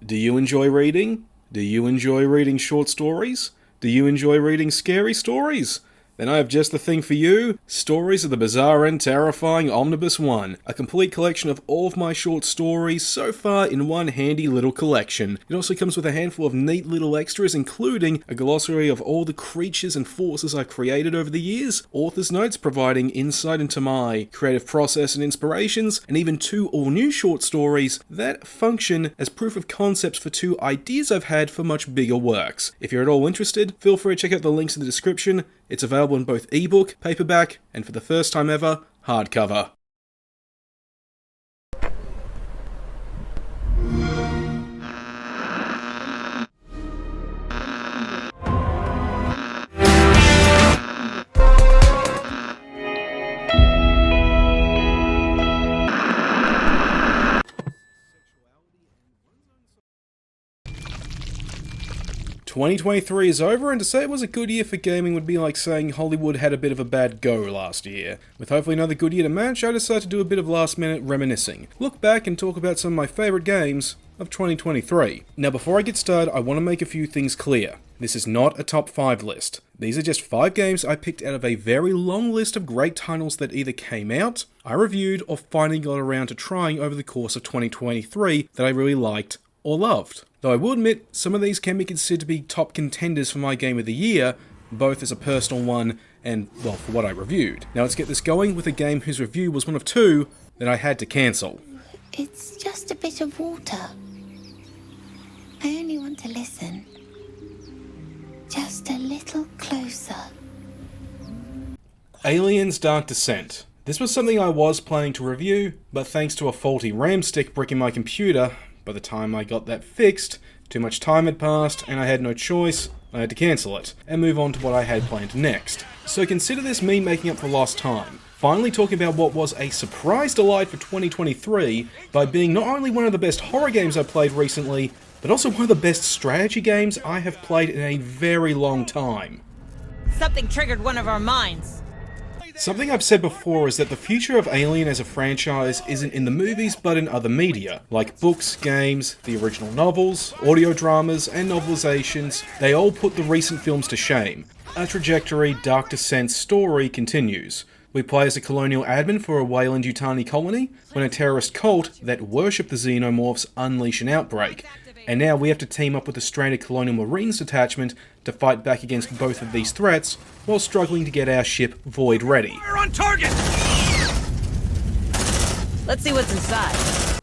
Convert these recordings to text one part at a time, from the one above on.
Do you enjoy reading? Do you enjoy reading short stories? Do you enjoy reading scary stories? Then I have just the thing for you. Stories of the Bizarre and Terrifying Omnibus 1. A complete collection of all of my short stories so far in one handy little collection. It also comes with a handful of neat little extras, including a glossary of all the creatures and forces I've created over the years, author's notes providing insight into my creative process and inspirations, and even 2 all-new short stories that function as proof of concepts for 2 ideas I've had for much bigger works. If you're at all interested, feel free to check out the links in the description. It's available in both ebook, paperback, and for the first time ever, hardcover. "2023 is over, and to say it was a good year for gaming would be like saying Hollywood had a bit of a bad go last year. With hopefully another good year to match, I decided to do a bit of last minute reminiscing. Look back and talk about some of my favourite games of 2023. Now before I get started, I want to make a few things clear. This is not a top 5 list. These are just 5 games I picked out of a very long list of great titles that either came out, I reviewed, or finally got around to trying over the course of 2023 that I really liked or loved. Though I will admit, some of these can be considered to be top contenders for my game of the year, both as a personal one and, well, for what I reviewed. Now let's get this going with a game whose review was one of 2 that I had to cancel. It's just a bit of water. I only want to listen. Just a little closer. Aliens Dark Descent. This was something I was planning to review, but thanks to a faulty RAM stick brick in my computer, by the time I got that fixed, too much time had passed and I had no choice. I had to cancel it, and move on to what I had planned next. So consider this me making up for lost time. Finally talking about what was a surprise delight for 2023 by being not only one of the best horror games I've played recently, but also one of the best strategy games I have played in a very long time. Something triggered one of our minds. Something I've said before is that the future of Alien as a franchise isn't in the movies but in other media, like books, games, the original novels, audio dramas, and novelizations. They all put the recent films to shame. Our trajectory Dark Descent's story continues. We play as a colonial admin for a Weyland-Yutani colony when a terrorist cult that worship the xenomorphs unleash an outbreak. And now we have to team up with the stranded Colonial Marines detachment to fight back against both of these threats, while struggling to get our ship Void ready. We're on target! Let's see what's inside.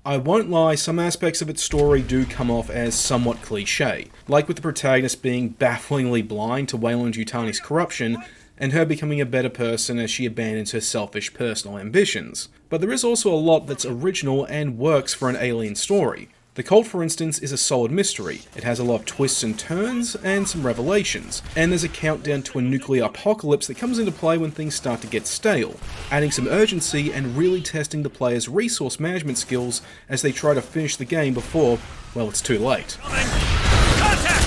I won't lie, some aspects of its story do come off as somewhat cliché, like with the protagonist being bafflingly blind to Weyland-Yutani's corruption, and her becoming a better person as she abandons her selfish personal ambitions. But there is also a lot that's original and works for an Alien story. The cult, for instance, is a solid mystery. It has a lot of twists and turns, and some revelations. And there's a countdown to a nuclear apocalypse that comes into play when things start to get stale, adding some urgency and really testing the player's resource management skills as they try to finish the game before, well, it's too late. Contact!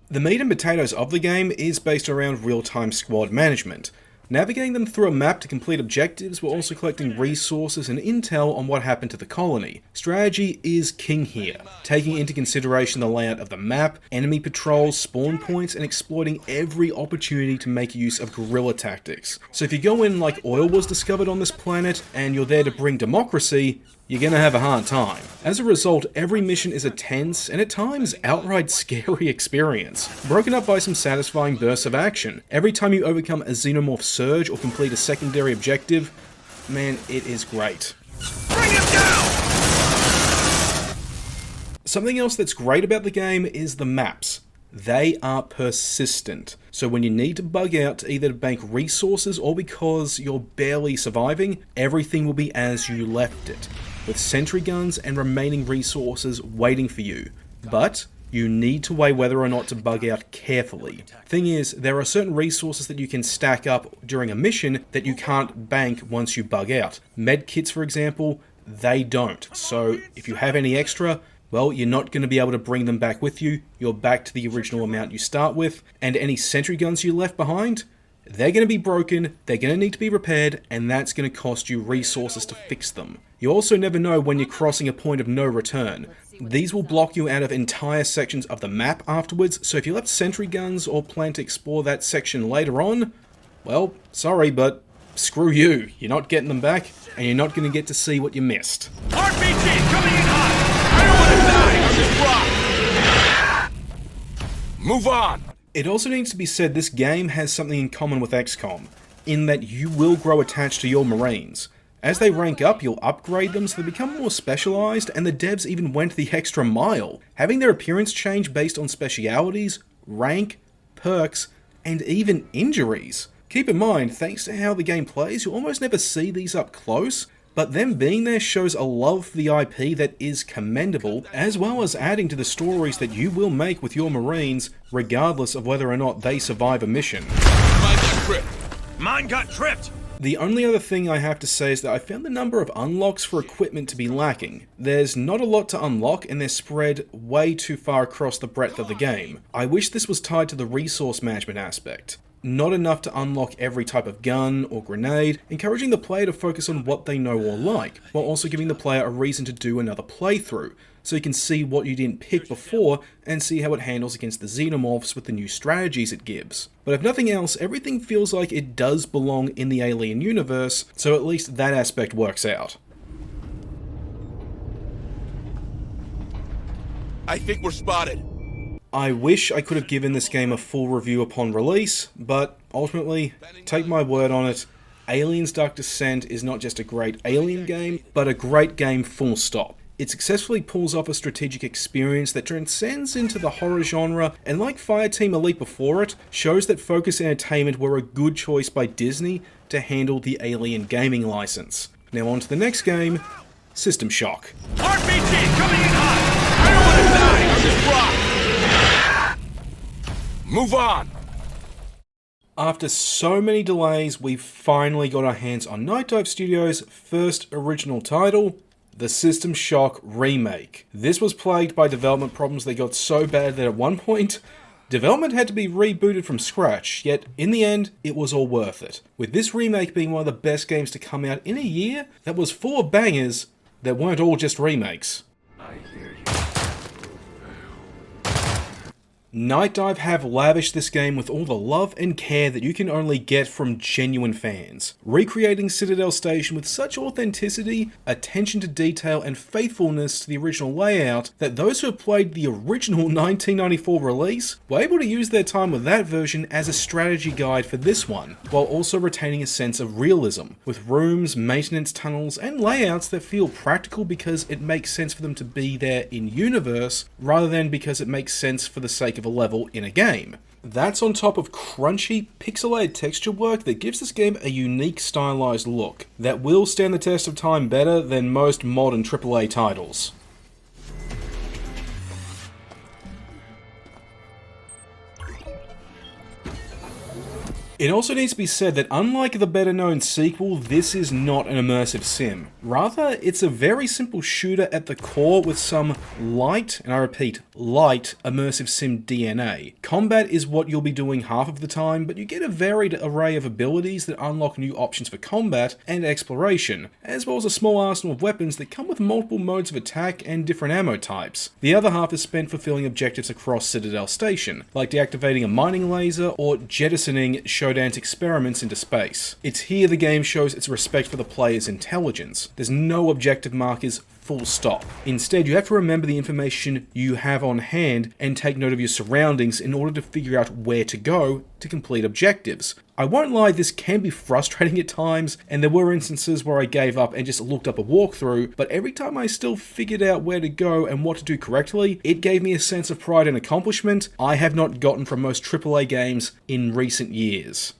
The meat and potatoes of the game is based around real-time squad management. Navigating them through a map to complete objectives while also collecting resources and intel on what happened to the colony. Strategy is king here, taking into consideration the layout of the map, enemy patrols, spawn points, and exploiting every opportunity to make use of guerrilla tactics. So if you go in like oil was discovered on this planet, and you're there to bring democracy, you're gonna have a hard time. As a result, every mission is a tense, and at times, outright scary experience, broken up by some satisfying bursts of action. Every time you overcome a xenomorph surge or complete a secondary objective, man, it is great. Bring him down! Something else that's great about the game is the maps. They are persistent. So when you need to bug out either to bank resources or because you're barely surviving, everything will be as you left it, with sentry guns and remaining resources waiting for you. But you need to weigh whether or not to bug out carefully. Thing is, there are certain resources that you can stack up during a mission that you can't bank once you bug out. Med kits, for example, they don't. So if you have any extra, well, you're not going to be able to bring them back with you. You're back to the original amount you start with, and any sentry guns you left behind, they're going to be broken, they're going to need to be repaired, and that's going to cost you resources to fix them. You also never know when you're crossing a point of no return. These will block you out of entire sections of the map afterwards, so if you left sentry guns or plan to explore that section later on, well, sorry, but screw you. You're not getting them back, and you're not going to get to see what you missed. RPG coming in hot! I don't want to die on this rock! Move on! It also needs to be said this game has something in common with XCOM, in that you will grow attached to your Marines. As they rank up, you'll upgrade them so they become more specialised, and the devs even went the extra mile, having their appearance change based on specialities, rank, perks, and even injuries. Keep in mind, thanks to how the game plays, you almost never see these up close, but them being there shows a love for the IP that is commendable, as well as adding to the stories that you will make with your Marines, regardless of whether or not they survive a mission. Mine got tripped! Mine got tripped! The only other thing I have to say is that I found the number of unlocks for equipment to be lacking. There's not a lot to unlock, and they're spread way too far across the breadth of the game. I wish this was tied to the resource management aspect. Not enough to unlock every type of gun or grenade, encouraging the player to focus on what they know or like, while also giving the player a reason to do another playthrough, so you can see what you didn't pick before and see how it handles against the xenomorphs with the new strategies it gives. But if nothing else, everything feels like it does belong in the Alien universe, so at least that aspect works out. I think we're spotted. I wish I could have given this game a full review upon release, but ultimately, take my word on it, Aliens Dark Descent is not just a great Alien game, but a great game full stop. It successfully pulls off a strategic experience that transcends into the horror genre, and like Fireteam Elite before it, shows that Focus Entertainment were a good choice by Disney to handle the Alien gaming license. Now on to the next game, System Shock. RPG coming in hot! I don't want to die on this rock! Move on! After so many delays, we've finally got our hands on Night Dive Studios' first original title, the Systemshock Remake. This was plagued by development problems that got so bad that at one point, development had to be rebooted from scratch, yet in the end, it was all worth it. With this remake being one of the best games to come out in a year that was full of bangers that weren't all just remakes. Night Dive have lavished this game with all the love and care that you can only get from genuine fans, recreating Citadel Station with such authenticity, attention to detail, and faithfulness to the original layout that those who have played the original 1994 release were able to use their time with that version as a strategy guide for this one, while also retaining a sense of realism, with rooms, maintenance tunnels, and layouts that feel practical because it makes sense for them to be there in universe, rather than because it makes sense for the sake of a level in a game. That's on top of crunchy, pixelated texture work that gives this game a unique stylized look that will stand the test of time better than most modern AAA titles. It also needs to be said that unlike the better-known sequel, this is not an immersive sim. Rather, it's a very simple shooter at the core with some light, and I repeat, light, immersive sim DNA. Combat is what you'll be doing half of the time, but you get a varied array of abilities that unlock new options for combat and exploration, as well as a small arsenal of weapons that come with multiple modes of attack and different ammo types. The other half is spent fulfilling objectives across Citadel Station, like deactivating a mining laser or jettisoning Shodan's experiments into space. It's here the game shows its respect for the player's intelligence. There's no objective markers, full stop. Instead, you have to remember the information you have on hand and take note of your surroundings in order to figure out where to go to complete objectives. I won't lie, this can be frustrating at times, and there were instances where I gave up and just looked up a walkthrough, but every time I still figured out where to go and what to do correctly, it gave me a sense of pride and accomplishment I have not gotten from most AAA games in recent years.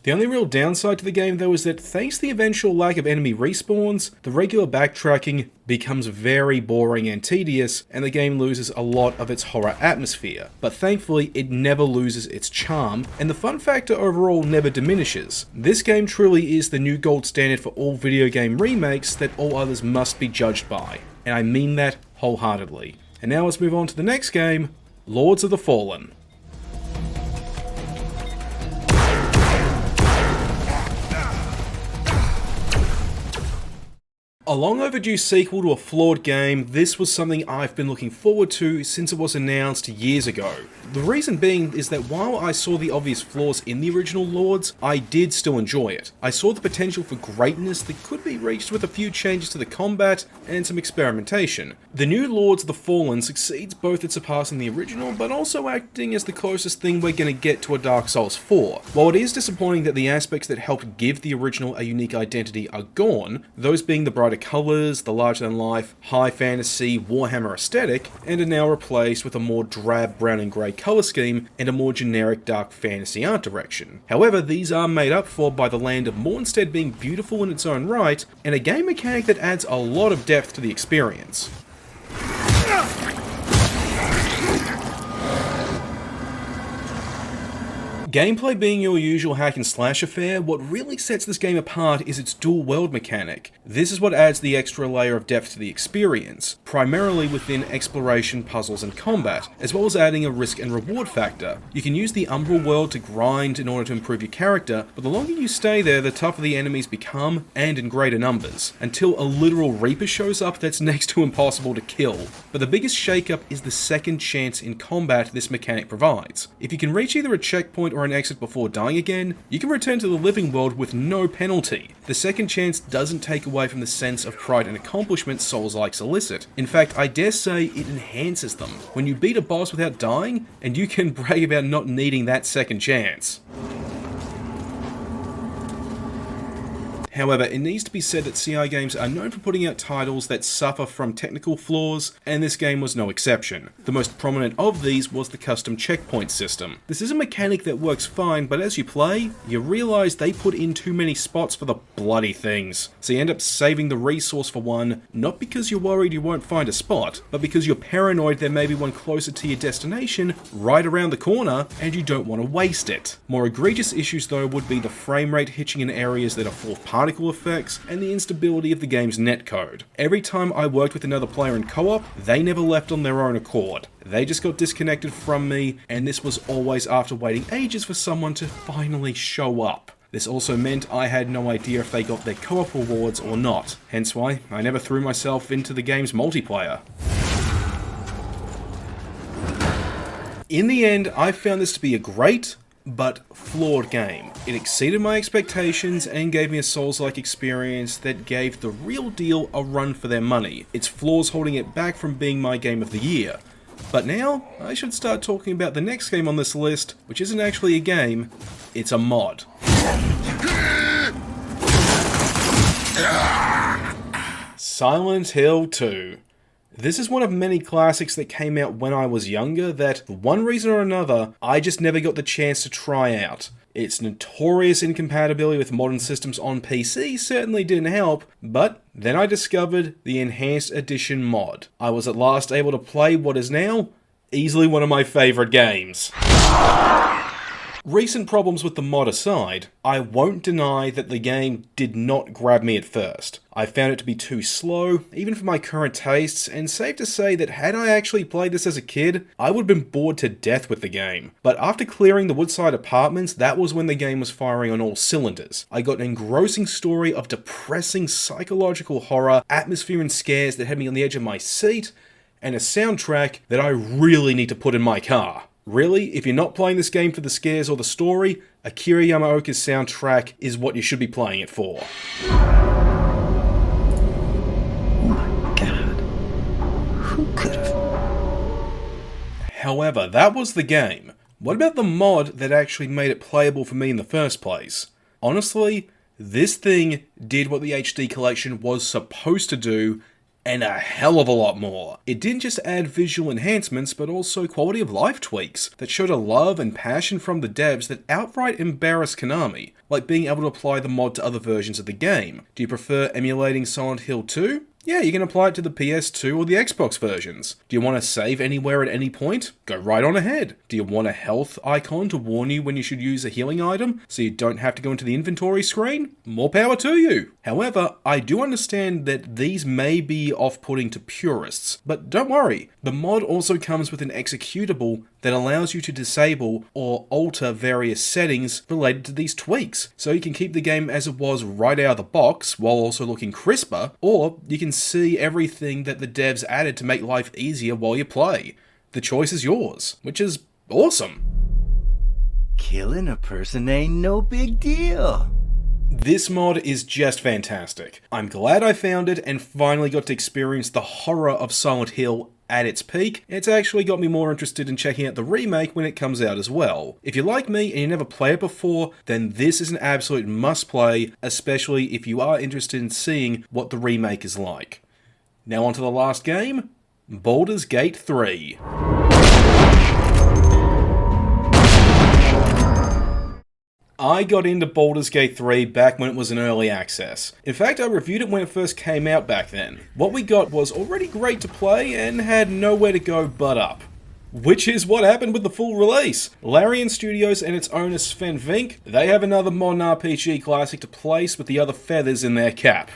The only real downside to the game though is that thanks to the eventual lack of enemy respawns, the regular backtracking becomes very boring and tedious, and the game loses a lot of its horror atmosphere. But thankfully, it never loses its charm, and the fun factor overall never diminishes. This game truly is the new gold standard for all video game remakes that all others must be judged by, and I mean that wholeheartedly. And now let's move on to the next game, Lords of the Fallen. A long overdue sequel to a flawed game, this was something I've been looking forward to since it was announced years ago. The reason being is that while I saw the obvious flaws in the original Lords, I did still enjoy it. I saw the potential for greatness that could be reached with a few changes to the combat and some experimentation. The new Lords of the Fallen succeeds both at surpassing the original, but also acting as the closest thing we're going to get to a Dark Souls 4. While it is disappointing that the aspects that helped give the original a unique identity are gone, those being the brighter colours, the larger-than-life, high fantasy, Warhammer aesthetic, and are now replaced with a more drab brown and grey colour scheme and a more generic dark fantasy art direction. However, these are made up for by the Land of Mournstead being beautiful in its own right, and a game mechanic that adds a lot of depth to the experience. Gameplay being your usual hack and slash affair, what really sets this game apart is its dual world mechanic. This is what adds the extra layer of depth to the experience, primarily within exploration, puzzles and combat, as well as adding a risk and reward factor. You can use the Umbral world to grind in order to improve your character, but the longer you stay there, the tougher the enemies become, and in greater numbers, until a literal Reaper shows up that's next to impossible to kill. But the biggest shakeup is the second chance in combat this mechanic provides. If you can reach either a checkpoint or an exit before dying again, you can return to the living world with no penalty. The second chance doesn't take away from the sense of pride and accomplishment Souls-likes elicit. In fact, I dare say it enhances them. When you beat a boss without dying, and you can brag about not needing that second chance. However, it needs to be said that CI games are known for putting out titles that suffer from technical flaws, and this game was no exception. The most prominent of these was the custom checkpoint system. This is a mechanic that works fine, but as you play, you realise they put in too many spots for the bloody things. So you end up saving the resource for one, not because you're worried you won't find a spot, but because you're paranoid there may be one closer to your destination, right around the corner, and you don't want to waste it. More egregious issues though would be the frame rate hitching in areas that are full of particle effects, and the instability of the game's netcode. Every time I worked with another player in co-op, they never left on their own accord. They just got disconnected from me, and this was always after waiting ages for someone to finally show up. This also meant I had no idea if they got their co-op rewards or not, hence why I never threw myself into the game's multiplayer. In the end, I found this to be a great, but flawed game. It exceeded my expectations and gave me a Souls-like experience that gave the real deal a run for their money, its flaws holding it back from being my game of the year. But now, I should start talking about the next game on this list, which isn't actually a game, it's a mod. Silent Hill 2. This is one of many classics that came out when I was younger that, for one reason or another, I just never got the chance to try out. Its notorious incompatibility with modern systems on PC certainly didn't help, but then I discovered the Enhanced Edition mod. I was at last able to play what is now easily one of my favourite games. Recent problems with the mod aside, I won't deny that the game did not grab me at first. I found it to be too slow, even for my current tastes, and safe to say that had I actually played this as a kid, I would have been bored to death with the game. But after clearing the Woodside apartments, that was when the game was firing on all cylinders. I got an engrossing story of depressing psychological horror, atmosphere and scares that had me on the edge of my seat, and a soundtrack that I really need to put in my car. Really, if you're not playing this game for the scares or the story, Akira Yamaoka's soundtrack is what you should be playing it for. Oh my god. Who could have? However, that was the game. What about the mod that actually made it playable for me in the first place? Honestly, this thing did what the HD collection was supposed to do, and a hell of a lot more. It didn't just add visual enhancements, but also quality of life tweaks that showed a love and passion from the devs that outright embarrassed Konami, like being able to apply the mod to other versions of the game. Do you prefer emulating Silent Hill 2? Yeah, you can apply it to the PS2 or the Xbox versions. Do you want to save anywhere at any point? Go right on ahead. Do you want a health icon to warn you when you should use a healing item so you don't have to go into the inventory screen? More power to you! However, I do understand that these may be off-putting to purists, but don't worry, the mod also comes with an executable that allows you to disable or alter various settings related to these tweaks, so you can keep the game as it was right out of the box while also looking crisper, or you can see everything that the devs added to make life easier while you play. The choice is yours, which is awesome. Killing a person ain't no big deal. This mod is just fantastic. I'm glad I found it and finally got to experience the horror of Silent Hill at its peak. It's actually got me more interested in checking out the remake when it comes out as well. If you're like me and you never played it before, then this is an absolute must play, especially if you are interested in seeing what the remake is like. Now on to the last game, Boulders Gate 3. I got into Boulders Gate 3 back when it was in early access. In fact, I reviewed it when it first came out back then. What we got was already great to play and had nowhere to go but up. Which is what happened with the full release. Larian Studios and its owner Sven Vink, they have another modern RPG classic to place with the other feathers in their cap.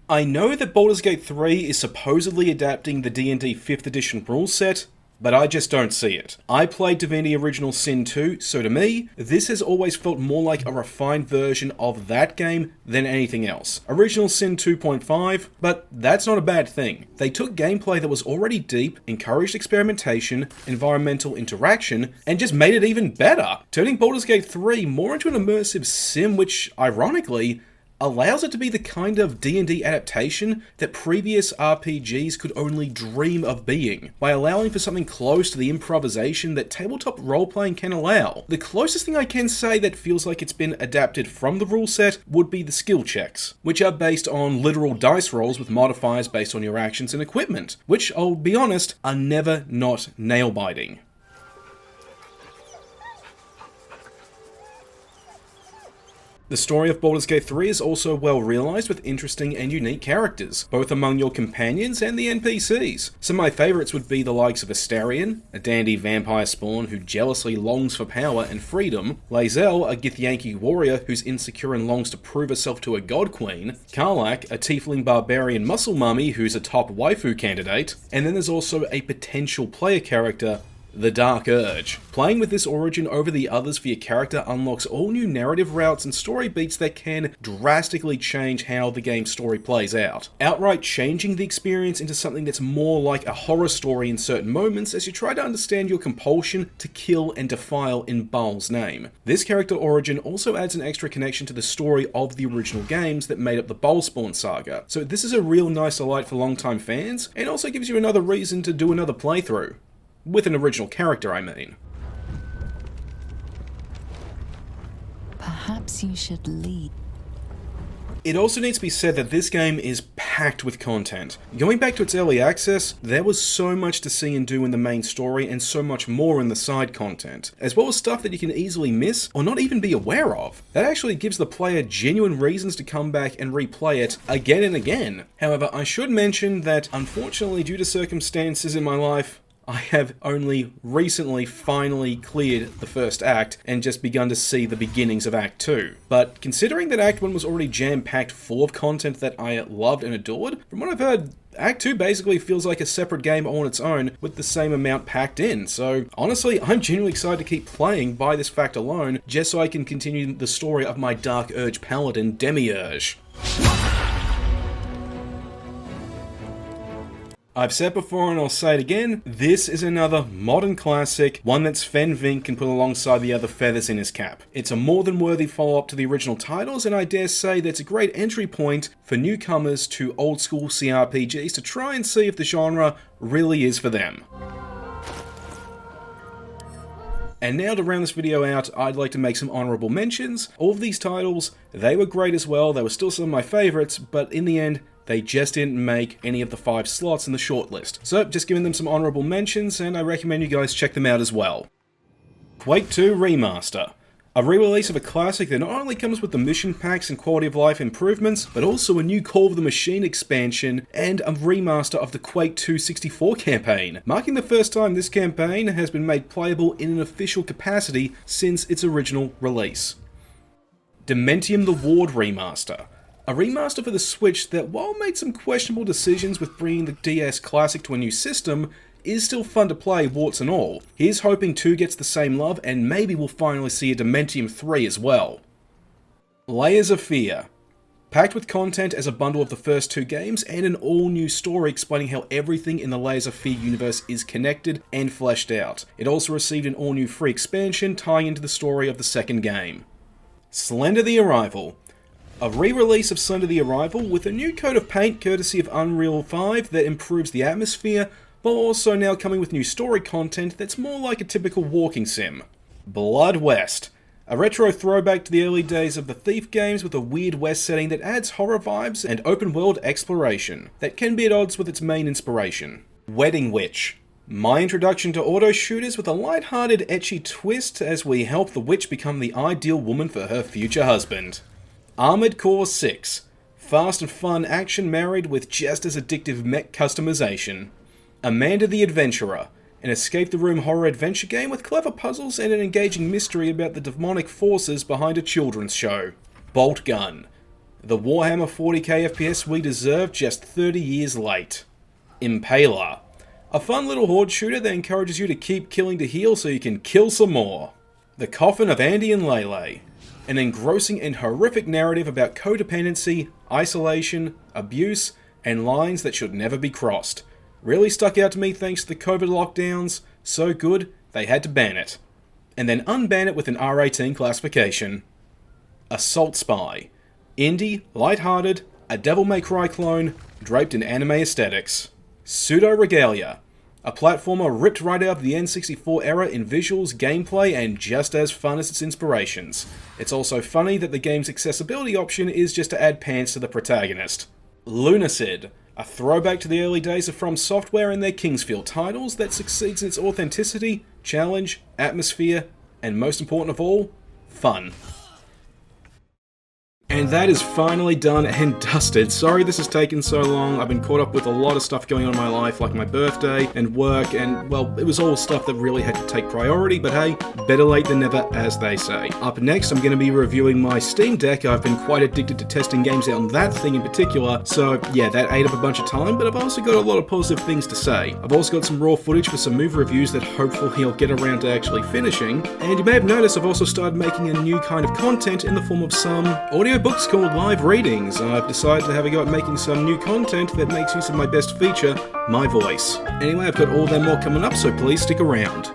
I know that Boulders Gate 3 is supposedly adapting the D&D 5th edition rule set, but I just don't see it. I played Divinity Original Sin 2, so to me, this has always felt more like a refined version of that game than anything else. Original Sin 2.5, but that's not a bad thing. They took gameplay that was already deep, encouraged experimentation, environmental interaction, and just made it even better, turning Boulders Gate 3 more into an immersive sim which, ironically, allows it to be the kind of D&D adaptation that previous RPGs could only dream of being, by allowing for something close to the improvisation that tabletop role-playing can allow. The closest thing I can say that feels like it's been adapted from the rule set would be the skill checks, which are based on literal dice rolls with modifiers based on your actions and equipment, which, I'll be honest, are never not nail-biting. The story of Baldur's Gate 3 is also well realised with interesting and unique characters, both among your companions and the NPCs. Some of my favourites would be the likes of Astarion, a dandy vampire spawn who jealously longs for power and freedom, Lae'zel, a Githyanki warrior who's insecure and longs to prove herself to a god queen, Karlach, a tiefling barbarian muscle mummy who's a top waifu candidate, and then there's also a potential player character, the Dark Urge. Playing with this origin over the others for your character unlocks all new narrative routes and story beats that can drastically change how the game's story plays out, outright changing the experience into something that's more like a horror story in certain moments as you try to understand your compulsion to kill and defile in Baal's name. This character origin also adds an extra connection to the story of the original games that made up the Baalspawn saga, so this is a real nice delight for longtime fans, and also gives you another reason to do another playthrough. With an original character, I mean. Perhaps you should lead. It also needs to be said that this game is packed with content. Going back to its early access, there was so much to see and do in the main story and so much more in the side content, as well as stuff that you can easily miss or not even be aware of. That actually gives the player genuine reasons to come back and replay it again and again. However, I should mention that unfortunately, due to circumstances in my life, I have only recently finally cleared the first act and just begun to see the beginnings of Act 2. But considering that Act 1 was already jam-packed full of content that I loved and adored, from what I've heard, Act 2 basically feels like a separate game on its own with the same amount packed in, so honestly, I'm genuinely excited to keep playing by this fact alone, just so I can continue the story of my Dark Urge paladin, Demiurge. I've said before and I'll say it again, this is another modern classic, one that Sven Vink can put alongside the other feathers in his cap. It's a more than worthy follow-up to the original titles, and I dare say that it's a great entry point for newcomers to old school CRPGs to try and see if the genre really is for them. And now to round this video out, I'd like to make some honourable mentions. All of these titles, they were great as well, they were still some of my favourites, but in the end, they just didn't make any of the 5 slots in the shortlist. So, just giving them some honourable mentions, and I recommend you guys check them out as well. Quake 2 Remaster. A re-release of a classic that not only comes with the mission packs and quality of life improvements, but also a new Call of the Machine expansion and a remaster of the Quake 2 64 campaign, marking the first time this campaign has been made playable in an official capacity since its original release. Dementium the Ward remaster. A remaster for the Switch that, while made some questionable decisions with bringing the DS Classic to a new system, is still fun to play, warts and all. Here's hoping 2 gets the same love, and maybe we'll finally see a Dementium 3 as well. Layers of Fear. Packed with content as a bundle of the first 2 games, and an all-new story explaining how everything in the Layers of Fear universe is connected and fleshed out. It also received an all-new free expansion tying into the story of the second game. Slender the Arrival. A re-release of Slender the Arrival with a new coat of paint courtesy of Unreal 5 that improves the atmosphere, while also now coming with new story content that's more like a typical walking sim. Blood West. A retro throwback to the early days of the Thief games with a weird West setting that adds horror vibes and open world exploration that can be at odds with its main inspiration. Wedding Witch. My introduction to auto shooters with a light-hearted, ecchi twist as we help the witch become the ideal woman for her future husband. Armored Core 6. Fast and fun action married with just as addictive mech customization. Amanda the Adventurer, an escape-the-room horror adventure game with clever puzzles and an engaging mystery about the demonic forces behind a children's show. Bolt Gun, the Warhammer 40k FPS we deserve just 30 years late. Impaler, a fun little horde shooter that encourages you to keep killing to heal so you can kill some more. The Coffin of Andy and Lele, an engrossing and horrific narrative about codependency, isolation, abuse, and lines that should never be crossed. Really stuck out to me thanks to the COVID lockdowns, so good they had to ban it. And then unban it with an R18 classification. Assault Spy. Indie, lighthearted, a Devil May Cry clone, draped in anime aesthetics. Pseudo Regalia. A platformer ripped right out of the N64 era in visuals, gameplay, and just as fun as its inspirations. It's also funny that the game's accessibility option is just to add pants to the protagonist. Lunacid. A throwback to the early days of From Software and their Kingsfield titles that succeeds in its authenticity, challenge, atmosphere, and most important of all, fun. And that is finally done and dusted. Sorry this has taken so long. I've been caught up with a lot of stuff going on in my life, like my birthday and work, and well, it was all stuff that really had to take priority, but hey, better late than never, as they say. Up next, I'm going to be reviewing my Steam Deck. I've been quite addicted to testing games out on that thing in particular, so yeah, that ate up a bunch of time, but I've also got a lot of positive things to say. I've also got some raw footage for some movie reviews that hopefully I'll get around to actually finishing, and you may have noticed I've also started making a new kind of content in the form of some audiobooks called live readings. I've decided to have a go at making some new content that makes use of my best feature, my voice. Anyway, I've got all that more coming up, so please stick around.